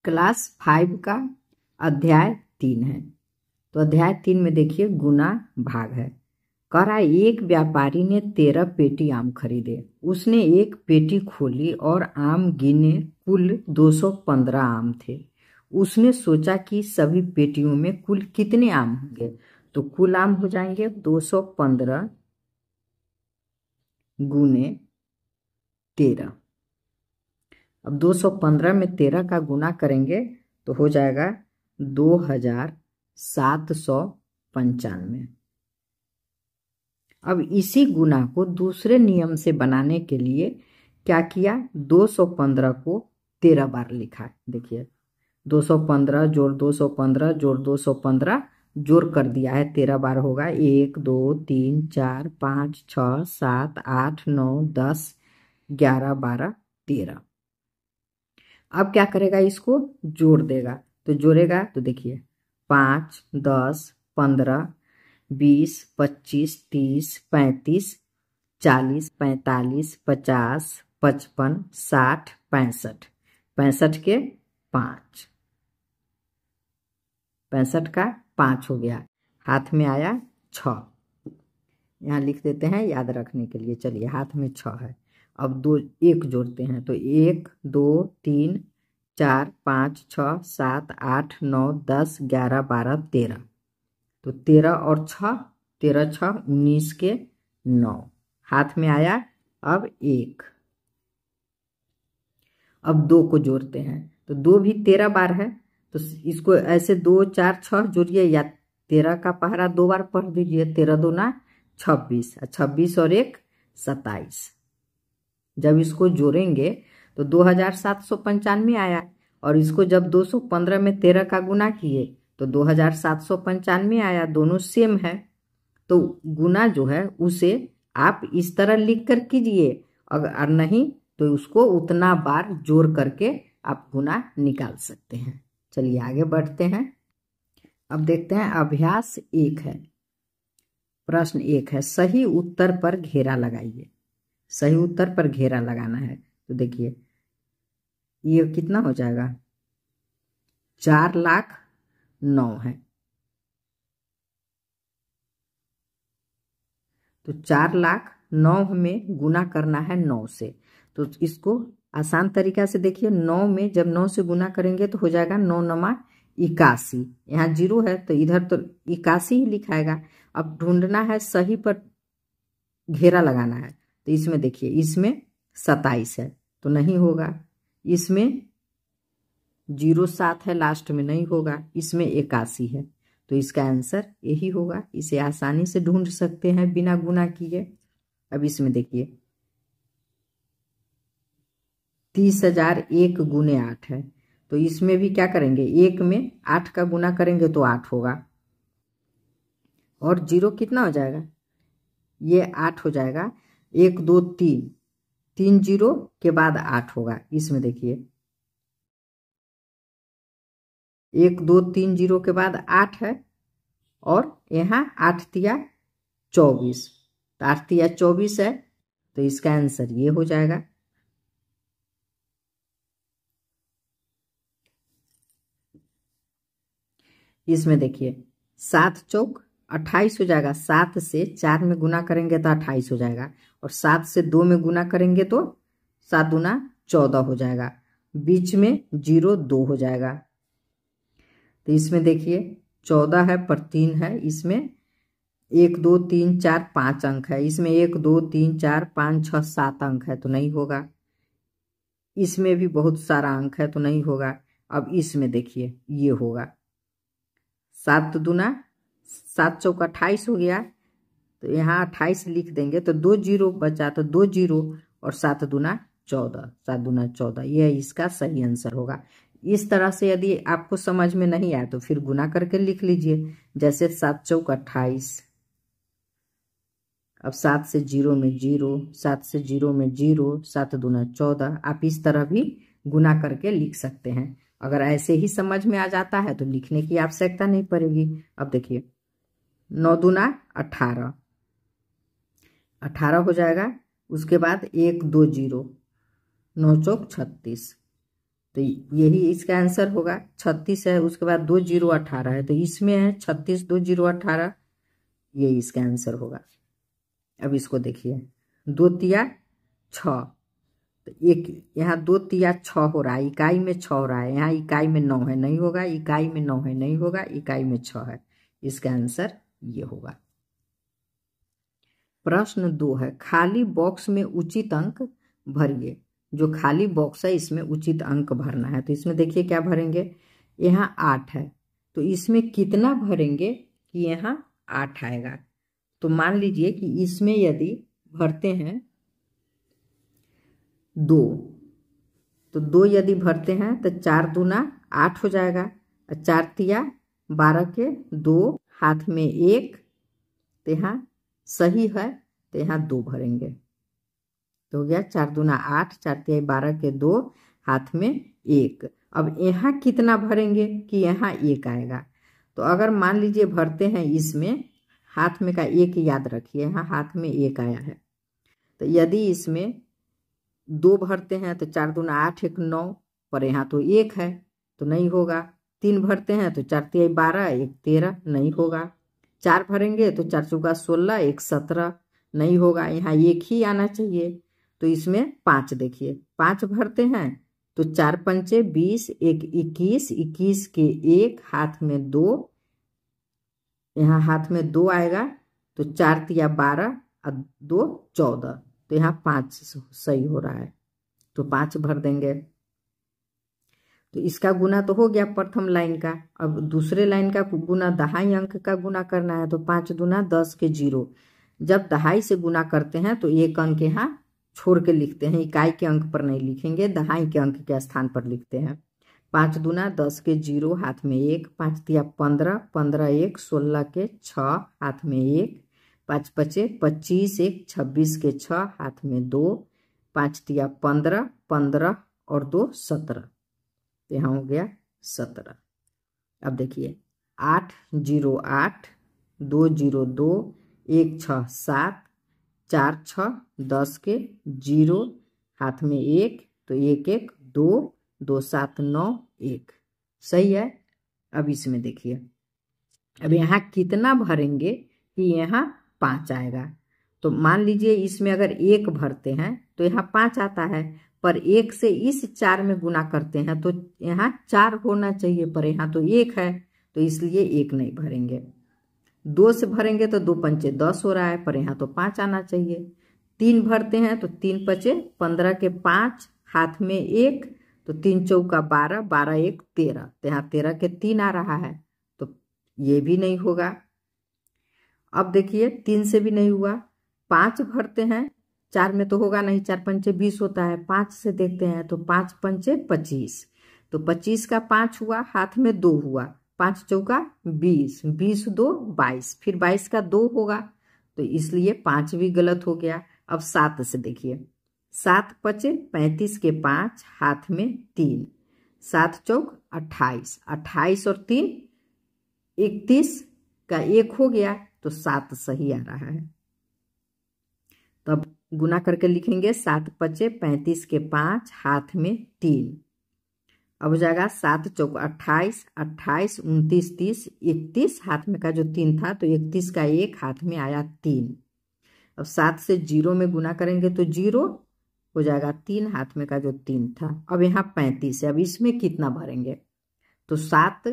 Class 5 का अध्याय 3 है। तो अध्याय 3 में देखिए गुना भाग है। कह रहा है एक व्यापारी ने 13 पेटी आम खरीदे। उसने एक पेटी खोली और आम गिने, कुल 215 आम थे। उसने सोचा कि सभी पेटियों में कुल कितने आम होंगे, तो कुल आम हो जाएंगे 215 गुने 13। अब 215 में 13 का गुना करेंगे तो हो जाएगा 2795। अब इसी गुना को दूसरे नियम से बनाने के लिए क्या किया, 215 को 13 बार लिखा। देखिए 215 जोड़ 215 जोड़ 215 जोड़ कर दिया है, 13 बार होगा। 1 2 3 4 5 6 7 8 9 10 11 12 13। अब क्या करेगा, इसको जोड़ देगा। तो जोड़ेगा तो देखिए 5 10 15 20 25 30 35 40 45 50 55 60 65। 65 के 5, 65 का 5 हो गया। हाथ में आया 6, यहाँ लिख देते हैं याद रखने के लिए। चलिए हाथ में 6 है। अब 2 1 जोड़ते हैं तो 1 2 3 4 5 6 7 8 9 10 11 12 13। तो 13 और 6, 13 6 19 के 9। हाथ में आया अब 1। अब 2 को जोड़ते हैं तो 2 भी 13 बार है, तो इसको ऐसे 2 4 6 जोड़िए या 13 का पहरा 2 बार पढ़ दीजिए। 13 दूना 26, 26 और 1 27। जब इसको जोड़ेंगे तो 2795 आया, और इसको जब 215 में 13 का गुना किए तो 2795 आया। दोनों सेम है, तो गुना जो है उसे आप इस तरह लिख कर कीजिए, अगर नहीं तो उसको उतना बार जोड़ करके आप गुना निकाल सकते हैं। चलिए आगे बढ़ते हैं। अब देखते हैं अभ्यास 1 है। प्रश्न 1 है, सही उत्तर पर घेरा लगाइए। सही उत्तर पर घेरा लगाना है। तो देखिए ये कितना हो जाएगा, 4,09,000 है। तो 4,09,000 में गुना करना है 9 से। तो इसको आसान तरीका से देखिए, 9 में जब 9 से गुना करेंगे तो हो जाएगा 9 9 81। यहाँ 0 है तो इधर तो 81 ही लिखाएगा। अब ढूंढना है सही पर घेरा लगाना है। तो इसमें देखिए, इसमें 27 है तो नहीं होगा। इसमें 07 है लास्ट में, नहीं होगा। इसमें 81 है तो इसका आंसर यही होगा। इसे आसानी से ढूंढ सकते हैं बिना गुना किए। अब इसमें देखिए 30,001 गुने 8 है, तो इसमें भी क्या करेंगे, 1 में 8 का गुना करेंगे तो 8 होगा। और 0 कितना हो जाएगा, ये 8 हो जाएगा। 1 2 3, 3 0 के बाद 8 होगा। इसमें देखिए 1 2 3 0 के बाद 8 है, और यहाँ 8 तिया 24, तो 8 तिया 24 है, तो इसका आंसर ये हो जाएगा। इसमें देखिए 7 चौक 28 हो जाएगा। 7 से 4 में गुना करेंगे तो 28 हो जाएगा, और 7 से 2 में गुना करेंगे तो 7 दूना 14 हो जाएगा। बीच में 0 2 हो जाएगा। तो इसमें देखिए 14 है पर 3 है। इसमें 1 2 3 4 5 अंक है। इसमें 1 2 3 4 5 6 7 अंक है तो नहीं होगा। इसमें भी बहुत सारा अंक है तो नहीं होगा। अब इसमें देखिए ये होगा, 7 दूना 7 चौक 28 हो गया, तो यहाँ 28 लिख देंगे तो 2 0 बचा, तो 2 0 और 7 दूना 14, 7 दूना 14, यह इसका सही आंसर होगा। इस तरह से यदि आपको समझ में नहीं आए तो फिर गुना करके लिख लीजिए। जैसे 7 चौक 28, अब 7 से 0 में 0, 7 से 0 में 0, 7 दूना 14। आप इस तरह भी गुना करके लिख सकते हैं। अगर ऐसे ही समझ में आ जाता है तो लिखने की आवश्यकता नहीं पड़ेगी। अब देखिए 9 दूना 18, 18 हो जाएगा। उसके बाद 1 2 0, 9 चौक 36, तो यही इसका आंसर होगा। 36 है, उसके बाद 2 0 18 है, तो इसमें है 36 2 0 18, यही इसका आंसर होगा। अब इसको देखिए, 2 तिया 6, तो एक यहाँ 2 तिया 6 हो रहा है, इकाई में 6 हो रहा है, यहाँ इकाई में 9 है, नहीं होगा, इकाई में 9 है, नहीं होगा, इकाई में 6 है, इसका आंसर ये होगा। प्रश्न 2 है, खाली बॉक्स में उचित अंक भरिए। जो खाली बॉक्स है इसमें उचित अंक भरना है। तो इसमें देखिए क्या भरेंगे, यहाँ 8 है, तो इसमें कितना भरेंगे कि यहाँ 8 आएगा। तो मान लीजिए कि इसमें यदि भरते हैं 2, तो 2 यदि भरते हैं तो 4 दूना 8 हो जाएगा, 4 तिया 12 के 2, हाथ में 1, तो यहाँ सही है, तो यहाँ 2 भरेंगे, तो हो गया 4 दूना 8, 4 तिया 12 के 2, हाथ में 1। अब यहाँ कितना भरेंगे कि यहाँ 1 आएगा। तो अगर मान लीजिए भरते हैं इसमें, हाथ में का 1 याद रखिए, यहाँ हाथ में 1 आया है, तो यदि इसमें 2 भरते हैं तो 4 दूना 8 1 9, पर यहाँ तो 1 है तो नहीं होगा। 3 भरते हैं तो 4 तिया 12 1 13, नहीं होगा। 4 भरेंगे तो 4 चौका 16 1 17, नहीं होगा, यहाँ 1 ही आना चाहिए। तो इसमें 5 देखिए, 5 भरते हैं तो 4 पंचे 20 1 21, 21 के 1, हाथ में 2, यहाँ हाथ में 2 आएगा, तो 4 तिया 12 और 2 14, तो यहाँ 5 सही हो रहा है, तो 5 भर देंगे। तो इसका गुना तो हो गया प्रथम लाइन का। अब दूसरे लाइन का गुना दहाई अंक का गुना करना है, तो 5 दूना 10 के 0। जब दहाई से गुना करते हैं तो 1 अंक यहाँ छोड़ के लिखते हैं, इकाई के अंक पर नहीं लिखेंगे, दहाई के अंक के स्थान पर लिखते हैं। 5 दूना 10 के 0, हाथ में 1, 5 तिया 15 15 1 16 के 6, हाथ में 1, 5 पचे 25 1 26 के 6, हाथ में 2, 5 तिया 15 15 और 2 17, तो यहाँ हो गया 17। अब देखिए 8 0 8 2 0 2 1 6 7 4 6 10 के 0, हाथ में 1, तो 1 1 2 2 7 9 1, सही है। अब इसमें देखिए, अब यहाँ कितना भरेंगे कि यहाँ 5 आएगा। तो मान लीजिए इसमें अगर 1 भरते हैं तो यहाँ 5 आता है, पर 1 से इस 4 में गुना करते हैं तो यहाँ 4 होना चाहिए, पर यहाँ तो 1 है, तो इसलिए 1 नहीं भरेंगे। 2 से भरेंगे तो 2 पंचे 10 हो रहा है, पर यहाँ तो 5 आना चाहिए। 3 भरते हैं तो 3 पचे 15 के 5, हाथ में 1, तो 3 चौका 12 12 1 13, तो यहाँ 13 के 3 आ रहा है, तो ये भी नहीं होगा। अब देखिए 3 से भी नहीं हुआ। 5 भरते हैं, 4 में तो होगा नहीं, 4 पंचे 20 होता है। 5 से देखते हैं तो 5 पंचे 25, तो 25 का 5 हुआ, हाथ में 2 हुआ, 5 चौका 20 20 2 22, फिर 22 का 2 होगा, तो इसलिए 5 भी गलत हो गया। अब 7 से देखिए, 7 पचे 35 के 5, हाथ में 3, 7 चौक 28 28 और 3 31 का 1 हो गया, तो 7 सही आ रहा है। तब गुना करके लिखेंगे 7 पचे 35 के 5, हाथ में 3, अब हो जाएगा 7 चौक 28 28 29 30 31, हाथ में का जो 3 था तो 31 का 1, हाथ में आया 3। अब 7 से 0 में गुना करेंगे तो 0 हो जाएगा 3, हाथ में का जो 3 था। अब यहाँ 35 है, अब इसमें कितना भरेंगे, तो 7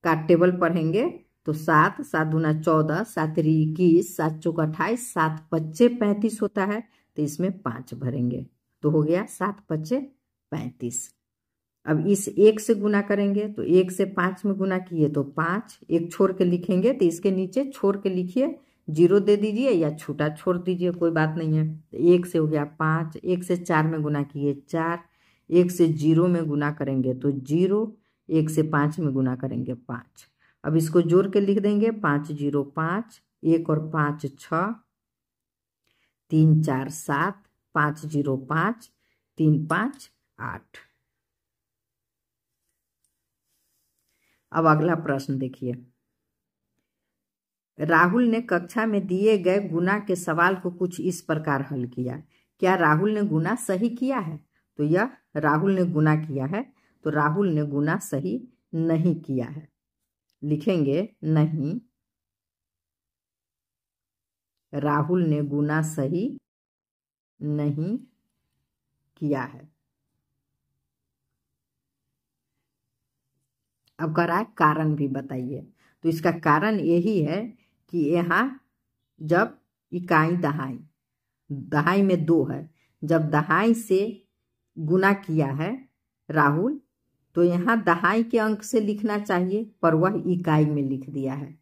का टेबल पढ़ेंगे, तो 7 7 दूना 14 7 21 7 चौक 28 7 पच्चे 35 होता है, तो इसमें 5 भरेंगे, तो हो गया 7 पच्चे 35। अब इस 1 से गुना करेंगे, तो 1 से 5 में गुना किए तो 5, 1 छोड़ के लिखेंगे, तो इसके नीचे छोड़ के लिखिए, 0 दे दीजिए या छूटा छोड़ दीजिए, कोई बात नहीं है। तो 1 से हो गया 5, 1 से 4 में गुना किए 4, 1 से 0 में गुना करेंगे तो 0, 1 से 5 में गुना करेंगे 5। अब इसको जोड़ के लिख देंगे, 5 0 5, 1 और 5 6, 3 4 7, 5 0 5, 3 5 8। अब अगला प्रश्न देखिए, राहुल ने कक्षा में दिए गए गुना के सवाल को कुछ इस प्रकार हल किया। क्या राहुल ने गुना सही किया है? तो यह राहुल ने गुना किया है, तो राहुल ने गुना सही नहीं किया है। लिखेंगे नहीं, राहुल ने गुना सही नहीं किया है। अब कह रहा है कारण भी बताइए। तो इसका कारण यही है कि यहाँ जब इकाई दहाई, दहाई में 2 है, जब दहाई से गुना किया है राहुल, तो यहाँ दहाई के अंक से लिखना चाहिए, पर वह इकाई में लिख दिया है।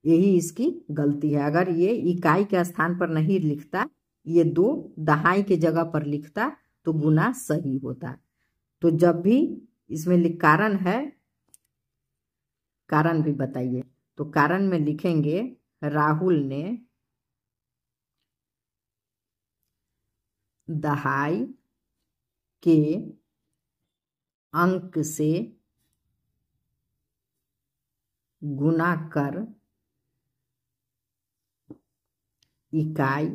यही इसकी गलती है। अगर ये इकाई के स्थान पर नहीं लिखता, ये 2 दहाई के जगह पर लिखता, तो गुना सही होता। तो जब भी इसमें कारण है, कारण भी बताइए। तो कारण में लिखेंगे राहुल ने दहाई के अंक से गुना कर इकाई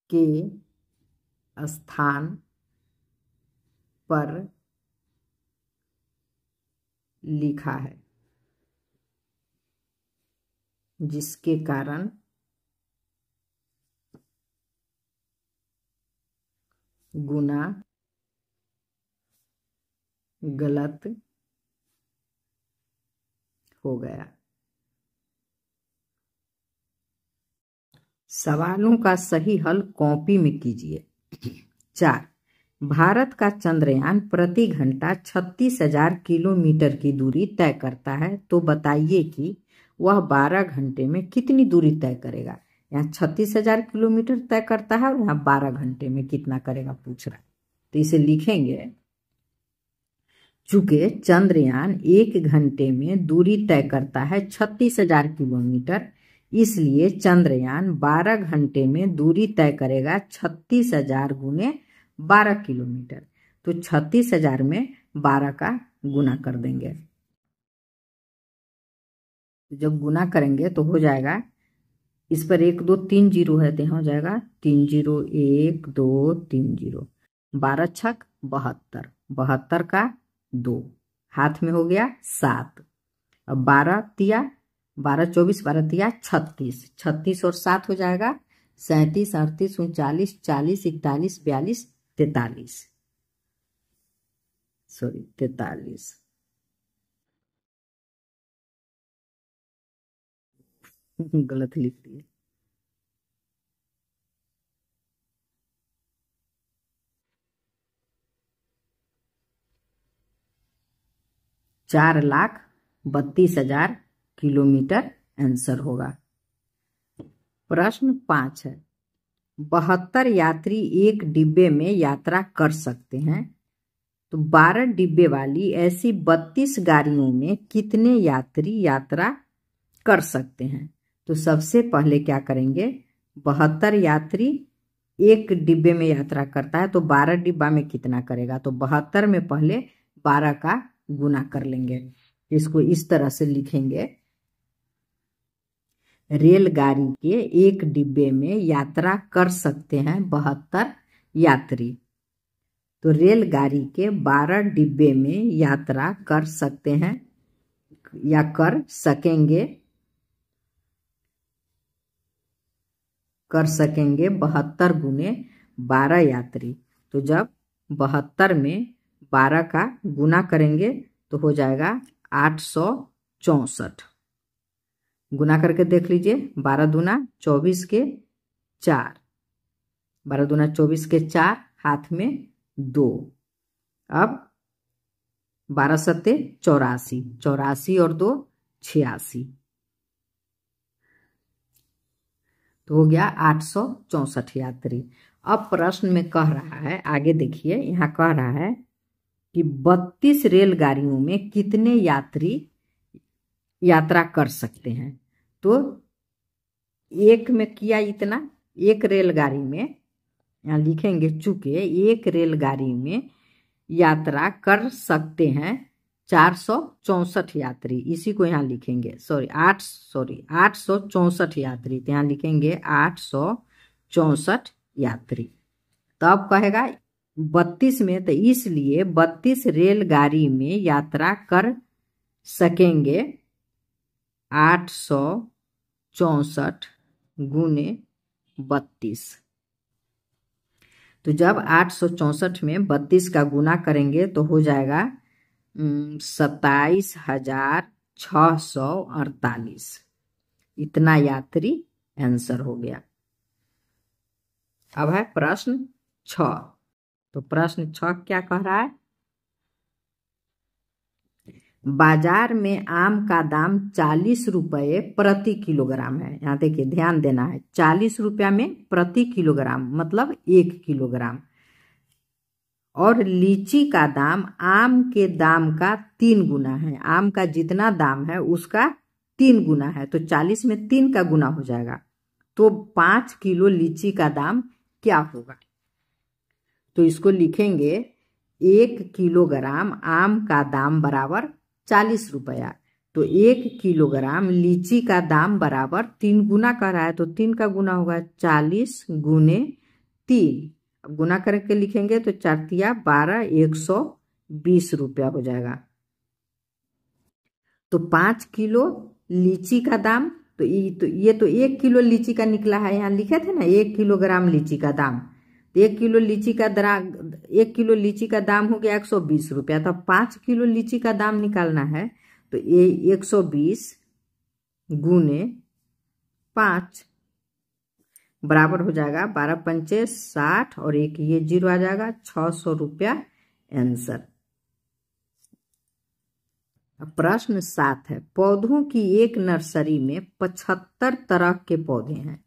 के स्थान पर लिखा है, जिसके कारण गुना गलत हो गया। सवालों का सही हल कॉपी में कीजिए। 4, भारत का चंद्रयान प्रति घंटा 36,000 किलोमीटर की दूरी तय करता है, तो बताइए कि वह 12 घंटे में कितनी दूरी तय करेगा। यहाँ 36,000 किलोमीटर तय करता है और यहाँ 12 घंटे में कितना करेगा पूछ रहा है। तो इसे लिखेंगे, चूंकि चंद्रयान 1 घंटे में दूरी तय करता है 36,000 किलोमीटर, इसलिए चंद्रयान 12 घंटे में दूरी तय करेगा 36,000 गुने 12 किलोमीटर। तो 36,000 में 12 का गुना कर देंगे। जब गुना करेंगे तो हो जाएगा, इस पर 1 2 3 जीरो है, तो यहाँ हो जाएगा 3 0 1 2 3 0, 12 छक 72, 72 का 2 हाथ में हो गया 7। अब 12 तिया 12 24 12 तिया 36, 36 और 7 हो जाएगा 37 38 39 40 41 42 43, सॉरी 43, गलत लिख दिए। चार लाख 32,000 किलोमीटर आंसर होगा। प्रश्न 5 है, 72 यात्री एक डिब्बे में यात्रा कर सकते हैं, तो 12 डिब्बे वाली ऐसी 32 गाड़ियों में कितने यात्री यात्रा कर सकते हैं। तो सबसे पहले क्या करेंगे, 72 यात्री एक डिब्बे में यात्रा करता है, तो 12 डिब्बा में कितना करेगा। तो 72 में पहले 12 का गुना कर लेंगे। इसको इस तरह से लिखेंगे, रेलगाड़ी के एक डिब्बे में यात्रा कर सकते हैं 72 यात्री। तो रेलगाड़ी के 12 डिब्बे में यात्रा कर सकते हैं या कर सकेंगे 72 गुने 12 यात्री। तो जब 72 में 12 का गुना करेंगे तो हो जाएगा 864। गुना करके देख लीजिए, 12 दूना 24 के 4, 12 दूना 24 के 4, हाथ में 2। अब 12 सत्ते 84, 84 और 2 86, तो हो गया 864 यात्री। अब प्रश्न में कह रहा है, आगे देखिए, यहाँ कह रहा है कि 32 रेलगाड़ियों में कितने यात्री यात्रा कर सकते हैं। तो एक में किया इतना, एक रेलगाड़ी में, यहाँ लिखेंगे चूंकि एक रेलगाड़ी में यात्रा कर सकते हैं 464 यात्री, इसी को यहाँ लिखेंगे, 864 यात्री, तो यहाँ लिखेंगे 864 यात्री। तो अब कहेगा 32 में, तो इसलिए 32 रेलगाड़ी में यात्रा कर सकेंगे 864 गुने 32। तो जब 864 में 32 का गुना करेंगे तो हो जाएगा 27,648। इतना यात्री आंसर हो गया। अब है प्रश्न 6। तो प्रश्न 6 क्या कह रहा है? बाजार में आम का दाम 40 रुपये प्रति किलोग्राम है। यहाँ देखिए, ध्यान देना है, 40 रुपया में प्रति किलोग्राम मतलब 1 किलोग्राम। और लीची का दाम आम के दाम का 3 गुना है। आम का जितना दाम है उसका 3 गुना है, तो 40 में 3 का गुना हो जाएगा। तो 5 किलो लीची का दाम क्या होगा? तो इसको लिखेंगे 1 किलोग्राम आम का दाम बराबर 40 रुपया। तो 1 किलोग्राम लीची का दाम बराबर 3 गुना कर रहा है, तो 3 का गुना होगा 40 गुने 3। अब गुना करके लिखेंगे तो 4 तिया 12, 120 रुपया हो जाएगा। तो 5 किलो लीची का दाम, तो ये तो 1 किलो लीची का निकला है। यहाँ लिखे थे ना 1 किलोग्राम लीची का दाम। तो 1 किलो लीची का दाम हो गया 120 रुपया। तो 5 किलो लीची का दाम निकालना है, तो ये 120 गुने 5 बराबर हो जाएगा 12 पंचे 60 और 1 ये 0 आ जाएगा 600 रुपया आंसर। प्रश्न 7 है, पौधों की एक नर्सरी में 75 तरह के पौधे हैं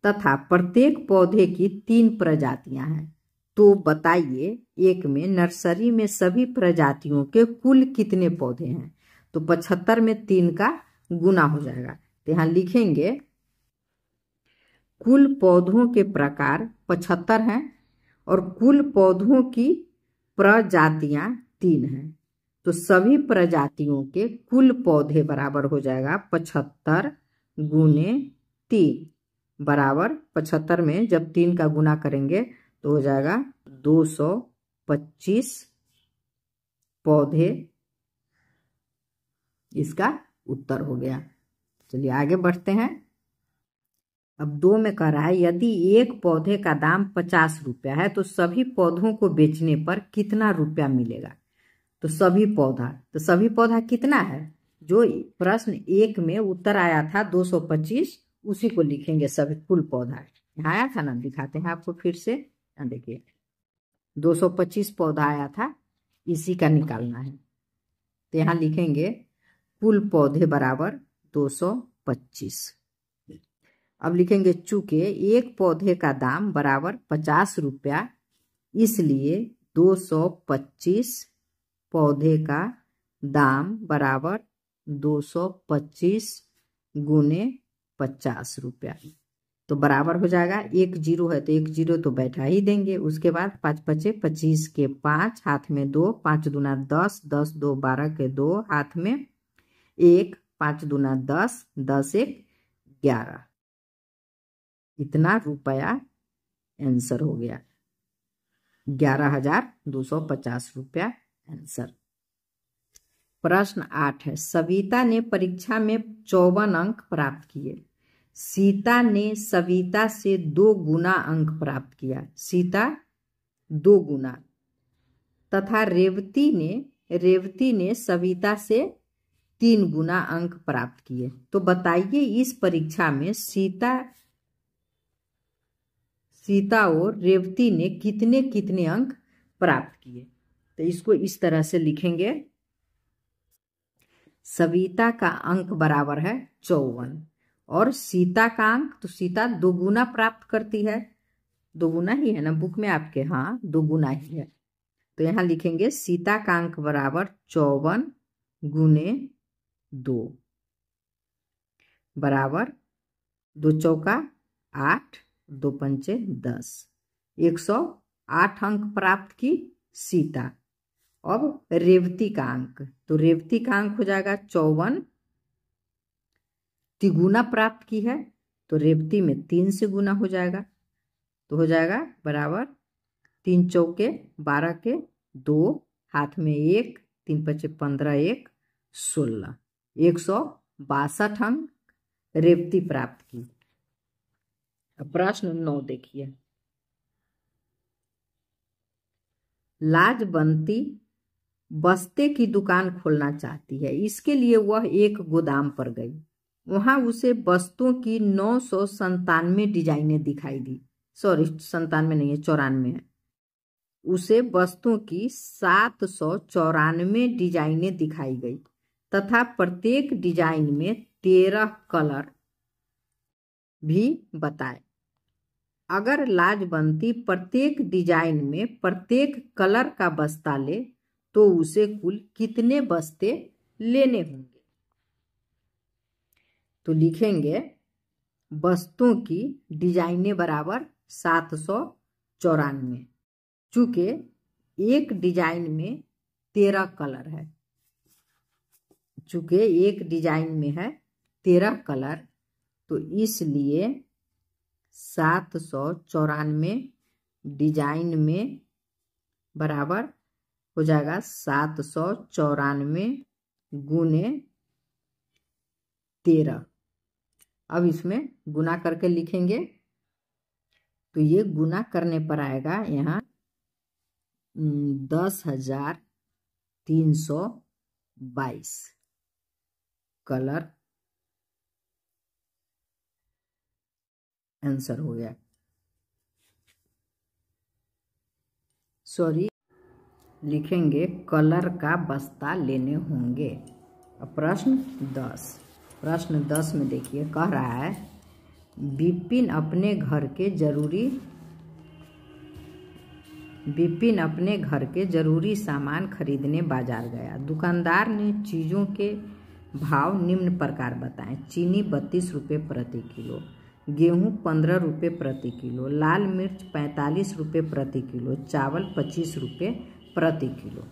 तथा प्रत्येक पौधे की 3 प्रजातियां हैं। तो बताइए, एक में नर्सरी में सभी प्रजातियों के कुल कितने पौधे हैं? तो 75 में 3 का गुना हो जाएगा। तो यहाँ लिखेंगे कुल पौधों के प्रकार 75 हैं और कुल पौधों की प्रजातियां 3 हैं। तो सभी प्रजातियों के कुल पौधे बराबर हो जाएगा 75 गुने 3 बराबर 75 में जब 3 का गुना करेंगे तो हो जाएगा 225 पौधे। इसका उत्तर हो गया। चलिए आगे बढ़ते हैं। अब 2 में कह रहा है, यदि एक पौधे का दाम 50 रुपया है तो सभी पौधों को बेचने पर कितना रुपया मिलेगा? तो सभी पौधा कितना है? जो प्रश्न 1 में उत्तर आया था 225, उसी को लिखेंगे सभी कुल पौधा। यहाँ आया था ना, दिखाते हैं आपको फिर से। देखिए 225 पौधा आया था, इसी का निकालना है। तो यहाँ लिखेंगे कुल पौधे बराबर 225। अब लिखेंगे चूंकि एक पौधे का दाम बराबर 50 रुपया, इसलिए 225 पौधे का दाम बराबर 225 गुने 50 रुपया। तो बराबर हो जाएगा, 1 0 है तो 1 0 तो बैठा ही देंगे। उसके बाद 5 पचे 25 के 5, हाथ में 2, 5 दूना 10, 10 2 12 के 2, हाथ में 1, 5 दूना 10, 10 1 11। इतना रुपया आंसर हो गया, 11,250 रुपया आंसर। प्रश्न 8 है, सविता ने परीक्षा में 54 अंक प्राप्त किए। सीता ने सविता से 2 गुना अंक प्राप्त किया। सीता 2 गुना तथा रेवती ने सविता से 3 गुना अंक प्राप्त किए। तो बताइए इस परीक्षा में सीता और रेवती ने कितने कितने अंक प्राप्त किए? तो इसको इस तरह से लिखेंगे, सविता का अंक बराबर है 54 और सीता का अंक, तो सीता 2 गुना प्राप्त करती है। 2 गुना ही है ना बुक में आपके? हाँ 2 गुना ही है। तो यहाँ लिखेंगे सीता का अंक बराबर 54 गुने 2 बराबर 2 चौका 8, 2 पंचे 10, 108 अंक प्राप्त की सीता। अब रेवती का अंक, तो रेवती का अंक हो जाएगा 54, तिगुना प्राप्त की है तो रेवती में 3 से गुना हो जाएगा, तो हो जाएगा बराबर 3 चौके 12 के 2, हाथ में 1, 3 पचे 15, 1 16, 162 अंक रेवती प्राप्त की। अब प्रश्न 9 देखिए। लाजबंती बस्ते की दुकान खोलना चाहती है। इसके लिए वह एक गोदाम पर गई। वहां उसे वस्तुओं की 997 डिजाइनें दिखाई दी। सॉरी, 97 नहीं है, 94 है। उसे वस्तुओं की 794 डिजाइनें दिखाई गई तथा प्रत्येक डिजाइन में 13 कलर भी बताए। अगर लाजबंती प्रत्येक डिजाइन में प्रत्येक कलर का बस्ता ले तो उसे कुल कितने बस्ते लेने होंगे? तो लिखेंगे वस्तुओं की डिजाइनें बराबर 794। चूंकि एक डिजाइन में 13 कलर है, चूंकि एक डिजाइन में है 13 कलर, तो इसलिए 794 डिजाइन में बराबर हो जाएगा 794 गुने 13। अब इसमें गुना करके लिखेंगे तो ये गुना करने पर आएगा यहाँ 10,322 कलर आंसर हो गया। सॉरी, लिखेंगे कलर का बस्ता लेने होंगे। अब प्रश्न 10 में देखिए, कह रहा है विपिन अपने घर के जरूरी सामान खरीदने बाजार गया। दुकानदार ने चीज़ों के भाव निम्न प्रकार बताएं। चीनी 32 रुपये प्रति किलो, गेहूँ 15 रुपये प्रति किलो, लाल मिर्च 45 रुपये प्रति किलो, चावल 25 रुपये प्रति किलो।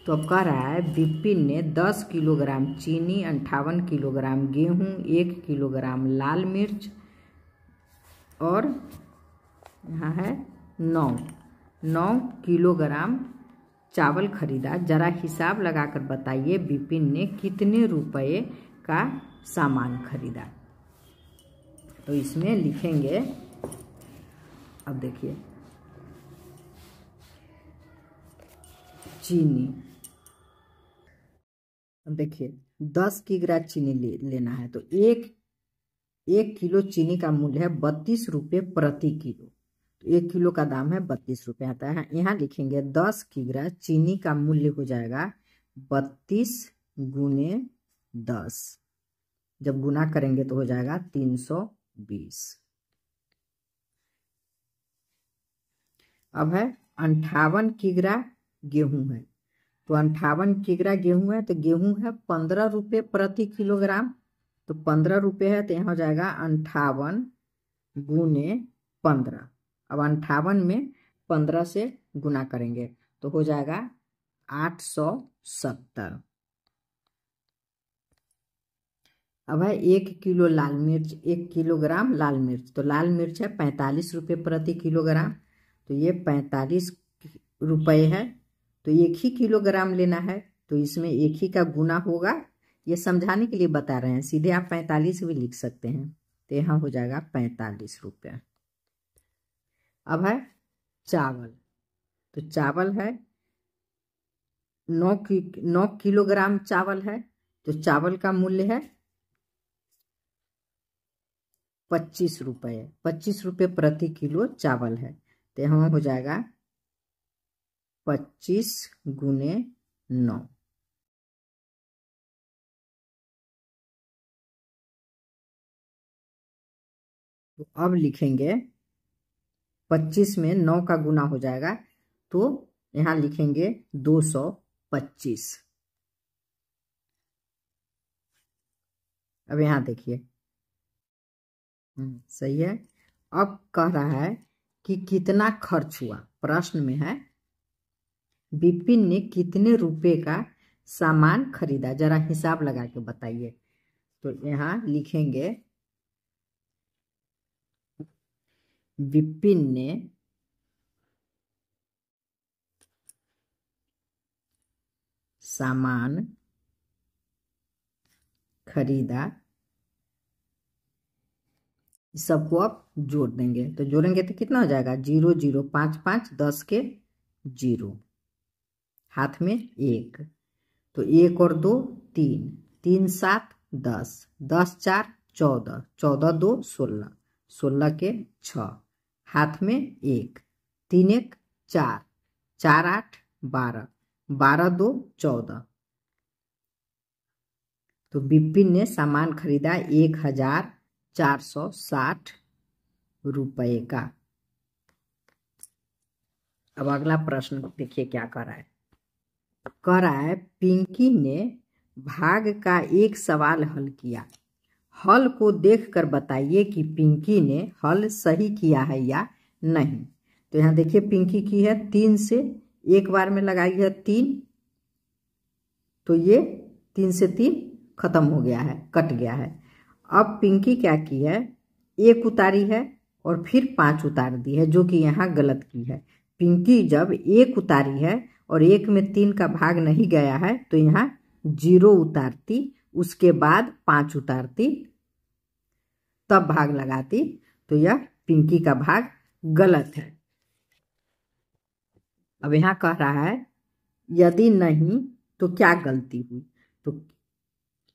तो अब कह रहा है विपिन ने 10 किलोग्राम चीनी, 58 किलोग्राम गेहूँ, 1 किलोग्राम लाल मिर्च और यहाँ है 9 किलोग्राम चावल खरीदा। जरा हिसाब लगाकर बताइए विपिन ने कितने रुपए का सामान खरीदा। तो इसमें लिखेंगे, अब देखिए चीनी, अब देखिए 10 किग्रा चीनी लेना है तो एक किलो चीनी का मूल्य है 32 रुपये प्रति किलो। तो 1 किलो का दाम है 32 रुपये आता है। यहाँ लिखेंगे 10 किग्रा चीनी का मूल्य हो जाएगा 32 गुने 10, जब गुना करेंगे तो हो जाएगा 320। अब है 58 किग्रा गेहूं है, तो 58 किग्रा गेहूं है तो गेहूं है 15 रुपये प्रति किलोग्राम। तो 15 रुपये है तो यहाँ हो जाएगा 58 गुने 15। अब 58 में 15 से गुना करेंगे तो हो जाएगा 870। अब है 1 किलो लाल मिर्च, 1 किलोग्राम लाल मिर्च, तो लाल मिर्च है 45 रुपये प्रति किलोग्राम। तो ये 45 रुपये है, तो 1 ही किलोग्राम लेना है, तो इसमें 1 ही का गुना होगा। ये समझाने के लिए बता रहे हैं, सीधे आप 45 भी लिख सकते हैं। तो यहाँ हो जाएगा 45 रुपये। अब है चावल, तो चावल है 9 किलोग्राम चावल है, तो चावल का मूल्य है 25 रुपये। 25 रुपये प्रति किलो चावल है, तो यहाँ हो जाएगा 25 गुने 9। तो अब लिखेंगे 25 में 9 का गुना हो जाएगा, तो यहाँ लिखेंगे 225। अब यहाँ देखिए सही है। अब कह रहा है कि कितना खर्च हुआ। प्रश्न में है विपिन ने कितने रुपए का सामान खरीदा, जरा हिसाब लगा के बताइए। तो यहाँ लिखेंगे विपिन ने सामान खरीदा, इस सबको अब जोड़ देंगे। तो जोड़ेंगे तो कितना हो जाएगा, 0 0 5 5 10 के 0, हाथ में 1, तो 1 और 2 3, 3 7 10, 10 4 14, 14 2 16, 16 के 6, हाथ में 1, 3 1 4, 4 8 12, 12 2 14। तो विपिन ने सामान खरीदा 1460 रुपए का। अब अगला प्रश्न देखिए क्या कर रहा है। कह रहा है पिंकी ने भाग का एक सवाल हल किया, हल को देखकर बताइए कि पिंकी ने हल सही किया है या नहीं। तो यहाँ देखिए पिंकी की है 3 से, एक बार में लगाई है 3, तो ये 3 से 3 खत्म हो गया है, कट गया है। अब पिंकी क्या की है, 1 उतारी है और फिर 5 उतार दी है, जो कि यहाँ गलत की है। पिंकी जब 1 उतारी है और 1 में 3 का भाग नहीं गया है तो यहाँ 0 उतारती, उसके बाद 5 उतारती, तब भाग लगाती, तो यह पिंकी का भाग गलत है। अब यहाँ कह रहा है यदि नहीं तो क्या गलती हुई। तो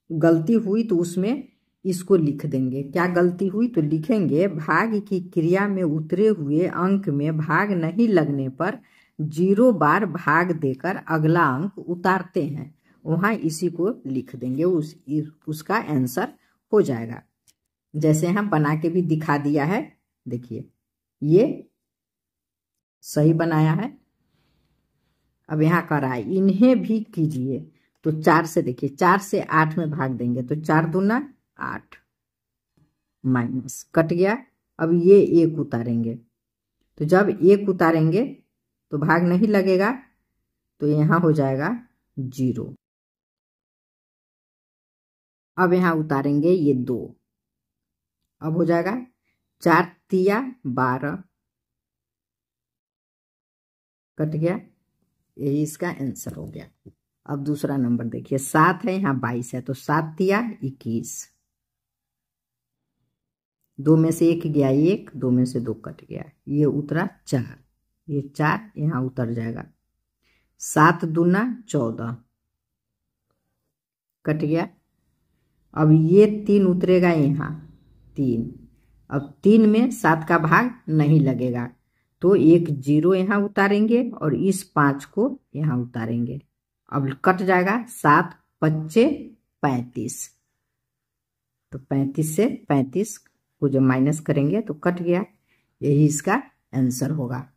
गलती हुई तो उसमें इसको लिख देंगे। क्या गलती हुई, तो लिखेंगे भाग की क्रिया में उतरे हुए अंक में भाग नहीं लगने पर 0 बार भाग देकर अगला अंक उतारते हैं, वहाँ इसी को लिख देंगे, उसका आंसर हो जाएगा। जैसे यहाँ बना के भी दिखा दिया है, देखिए ये सही बनाया है। अब यहाँ कर रहा है इन्हें भी कीजिए, तो 4 से देखिए 4 से 8 में भाग देंगे, तो 4 दूना 8, माइनस कट गया। अब ये 1 उतारेंगे, तो जब 1 उतारेंगे तो भाग नहीं लगेगा, तो यहाँ हो जाएगा 0। अब यहाँ उतारेंगे ये 2, अब हो जाएगा 4 तिया 12, कट गया, यही इसका आंसर हो गया। अब दूसरा नंबर देखिए 7 है, यहाँ 22 है, तो 7 तिया 21, 2 में से 1 गया 1, 2 में से 2 कट गया, ये उतरा 4, ये 4 यहाँ उतर जाएगा। 7 दूना 14, कट गया। अब ये 3 उतरेगा यहाँ 3, अब 3 में 7 का भाग नहीं लगेगा, तो एक 0 यहाँ उतारेंगे और इस 5 को यहाँ उतारेंगे, अब कट जाएगा। 7 25 35, तो 35 से 35 को जब माइनस करेंगे तो कट गया, यही इसका आंसर होगा।